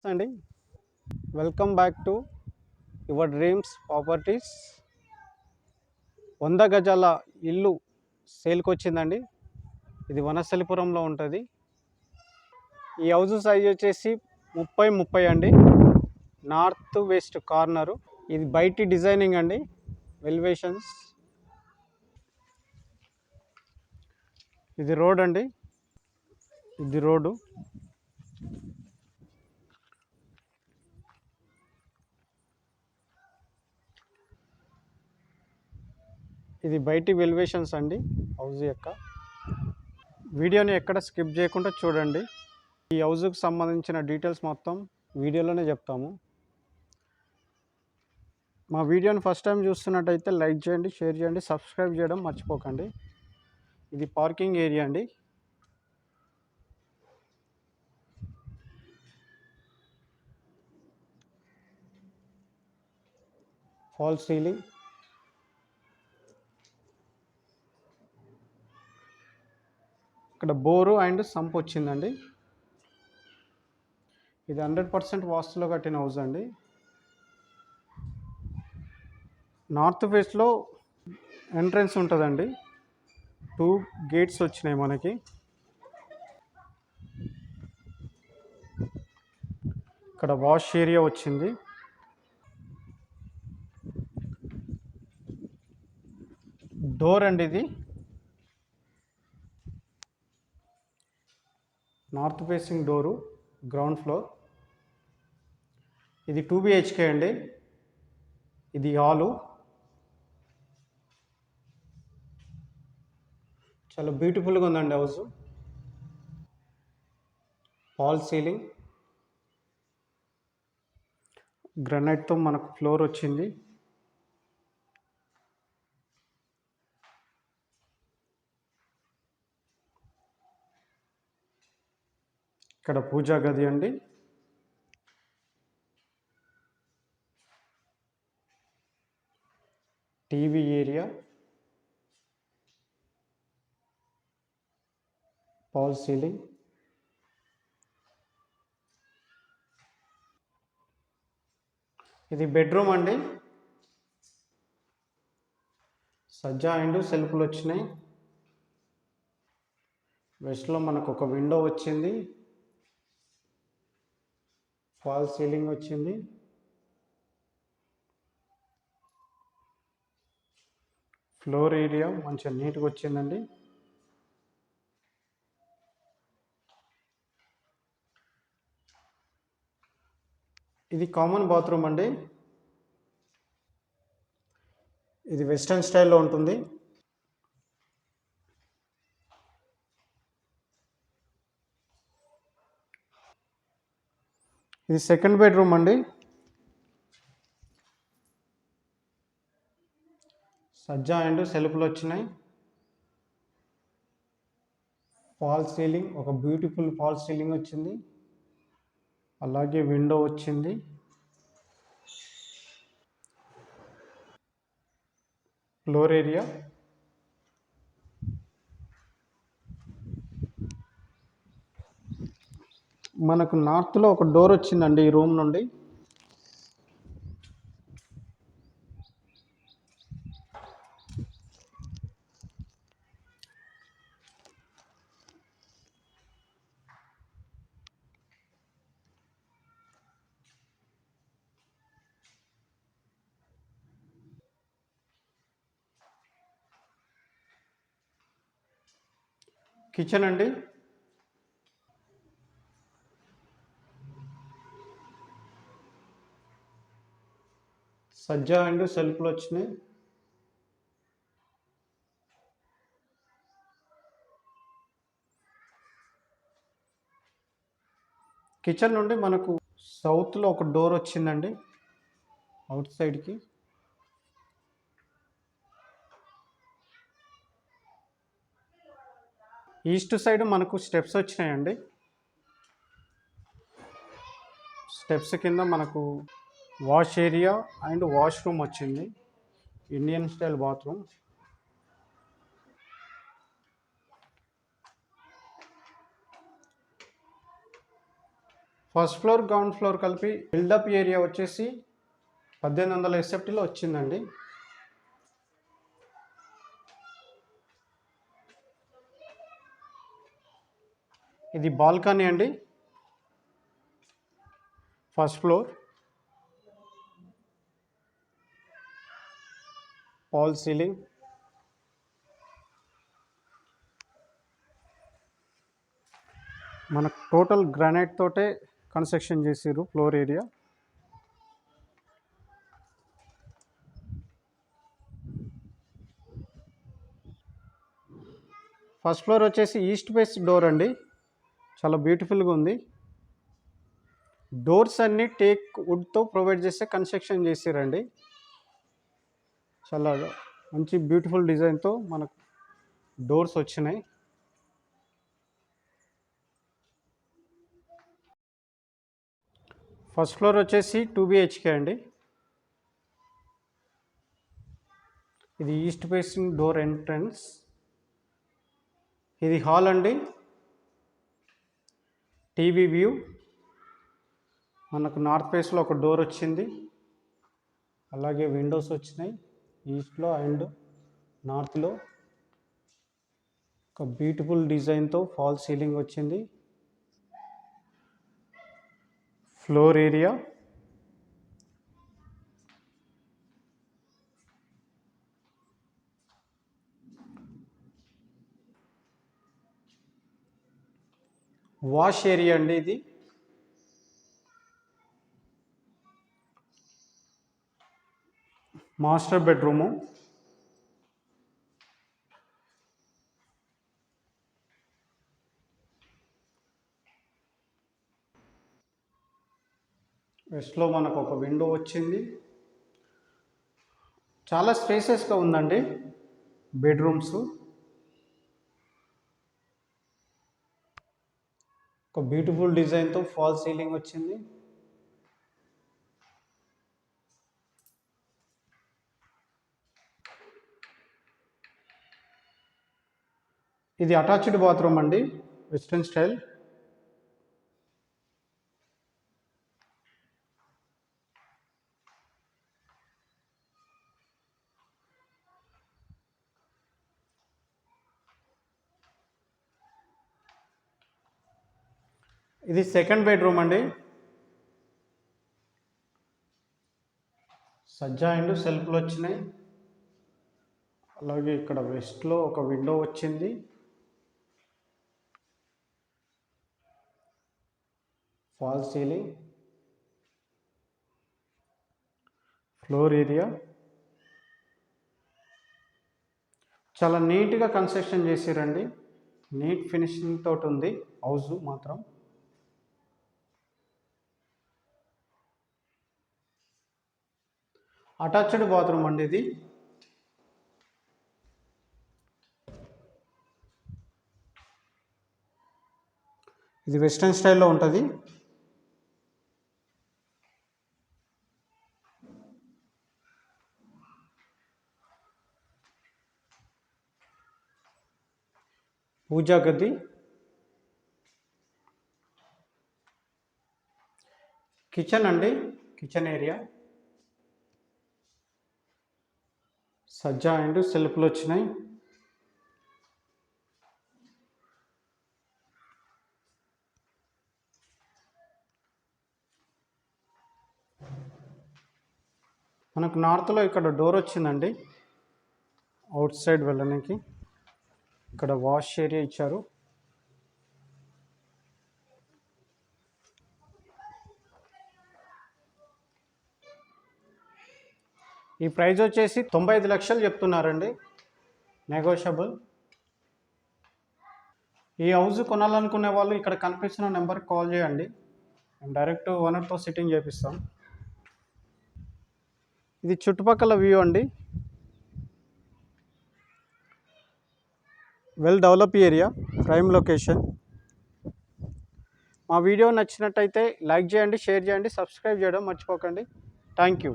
అండి welcome back to your dreams properties. 100 గజాల ఇల్లు సేల్కి వచ్చిందండి. ఇది వనస్థలిపురంలో ఉంటుంది. ఈ హౌస్ సైజ్ వచ్చేసి 30 అండి. North west corner. ఇది బయటి డిజైనింగ్ అండి. ఎలివేషన్స్. ఇది రోడ్ అండి. ఇది రోడ్డు. ఇది బయటి ఎలివేషన్స్ అండి హౌస్ యొక్క. వీడియోని ఎక్కడ స్కిప్ చేయకుండా చూడండి. ఈ హౌస్కి సంబంధించిన డీటెయిల్స్ మొత్తం వీడియోలోనే చెప్తాము. మా వీడియోని ఫస్ట్ టైం చూస్తున్నట్టయితే లైక్ చేయండి, షేర్ చేయండి, సబ్స్క్రైబ్ చేయడం మర్చిపోకండి. ఇది పార్కింగ్ ఏరియా అండి. Fall ceiling. ఇక్కడ బోరు అండ్ సంప్ వచ్చిందండి. ఇది 100% వాస్తులో కట్టిన హౌస్ అండి. నార్త్ ఫేస్లో ఎంట్రన్స్ ఉంటుందండి. 2 గేట్స్ వచ్చినాయి మనకి. ఇక్కడ వాష్ ఏరియా వచ్చింది. డోర్ అండి. ఇది north facing door, ground floor. ఇది 2 BHK అండి. ఇది హాలు. చాలా బ్యూటిఫుల్గా ఉందండి హౌస్. ఫాల్ సీలింగ్, గ్రనైట్తో మనకు ఫ్లోర్ వచ్చింది. ఇక్కడ పూజా గది అండి. TV area, fall ceiling. ఇది బెడ్రూమ్ అండి. సజ్జా అండ్ సెల్ఫ్లు వచ్చినాయి. వెస్ట్లో మనకు ఒక విండో వచ్చింది. ఫాల్ సీలింగ్ వచ్చింది. ఫ్లోర్ ఏరియా మంచిగా నీట్గా వచ్చిందండి. ఇది కామన్ బాత్రూమ్ అండి. ఇది వెస్టర్న్ స్టైల్లో ఉంటుంది. ఇది సెకండ్ బెడ్రూమ్ అండి. సజ్జా అండ్ సెల్ఫ్లు వచ్చినాయి. ఫాల్ సీలింగ్, ఒక బ్యూటిఫుల్ ఫాల్ సీలింగ్ వచ్చింది. అలాగే విండో వచ్చింది. Floor area. మనకు నార్త్లో ఒక డోర్ వచ్చిందండి ఈ రూమ్ నుండి. కిచెన్ అండి. సజ్జా అండ్ సెల్ఫ్లు వచ్చినాయి. కిచెన్ నుండి మనకు సౌత్లో ఒక డోర్ వచ్చిందండి అవుట్ సైడ్కి. ఈస్ట్ సైడ్ మనకు స్టెప్స్ వచ్చినాయండి. స్టెప్స్ కింద మనకు వాష్ ఏరియా అండ్ వాష్రూమ్ వచ్చింది. Indian style bathroom. First floor ground floor కలిపి బిల్డప్ ఏరియా వచ్చేసి 1800 SFTలో వచ్చిందండి. ఇది బాల్కనీ అండి. ఫస్ట్ ఫ్లోర్ ఫాల్ సీలింగ్, మనకు టోటల్ గ్రానైట్ తోటే కన్స్ట్రక్షన్ చేసిర్రు ఫ్లోర్ ఏరియా. ఫస్ట్ ఫ్లోర్ వచ్చేసి ఈస్ట్ ఫేస్ డోర్ అండి, చాలా బ్యూటిఫుల్గా ఉంది. డోర్స్ అన్నీ టేక్ వుడ్తో ప్రొవైడ్ చేస్తే కన్స్ట్రక్షన్ చేసిరండి. చాలా మంచి బ్యూటిఫుల్ డిజైన్తో మనకు డోర్స్ వచ్చినాయి. ఫస్ట్ ఫ్లోర్ వచ్చేసి 2 BHK అండి. ఇది ఈస్ట్ ఫేసింగ్ డోర్ ఎంట్రన్స్. ఇది హాల్ అండి. టీవీ వ్యూ, మనకు నార్త్ ఫేస్లో ఒక డోర్ వచ్చింది, అలాగే విండోస్ వచ్చినాయి ఈస్ట్లో అండ్ నార్త్లో. ఒక బ్యూటిఫుల్ డిజైన్తో ఫాల్ సీలింగ్ వచ్చింది. ఫ్లోర్ ఏరియా, వాష్ ఏరియా అండి. ఇది మాస్టర్ బెడ్రూము. వెస్ట్లో మనకు ఒక విండో వచ్చింది. చాలా స్పేసెస్గా ఉందండి బెడ్రూమ్స్. ఒక బ్యూటిఫుల్ డిజైన్తో ఫాల్ సీలింగ్ వచ్చింది. ఇది అటాచ్డ్ బాత్రూమ్ అండి, వెస్ట్రన్ స్టైల్. ఇది సెకండ్ బెడ్రూమ్ అండి. సజ్జా అండ్ సెల్ఫ్లు వచ్చినాయి. అలాగే ఇక్కడ వెస్ట్లో ఒక విండో వచ్చింది. Fall ceiling, floor area. చాలా నీట్గా కన్స్ట్రక్షన్ చేసిరండి. నీట్ ఫినిషింగ్ తోటి ఉంది హౌస్ మాత్రం. అటాచ్డ్ బాత్రూమ్ అండి ఇది. ఇది వెస్ట్రన్ స్టైల్లో ఉంటుంది. పూజా గది, కిచెన్ అండి, కిచెన్ ఏరియా. సజ్జా అండ్ సెల్ఫ్లు వచ్చినాయి. మనకు నార్త్లో ఇక్కడ డోర్ వచ్చిందండి అవుట్ సైడ్ వెళ్ళడానికి. ఇక్కడ వాష్ ఏరియా ఇచ్చారు. ఈ ప్రైస్ వచ్చేసి 95 లక్షలు చెప్తున్నారండి, నెగోషియబుల్. ఈ హౌస్ కొనాలనుకునే వాళ్ళు ఇక్కడ కనిపిస్తున్న నెంబర్కి కాల్ చేయండి, మేము డైరెక్ట్ ఓనర్తో సిట్టింగ్ చేపిస్తాం. ఇది చుట్టుపక్కల వ్యూ అండి, well develop area, prime location. మా వీడియో నచ్చినట్టయితే లైక్ చేయండి, షేర్ చేయండి, సబ్స్క్రైబ్ చేయడం మర్చిపోకండి. Thank you.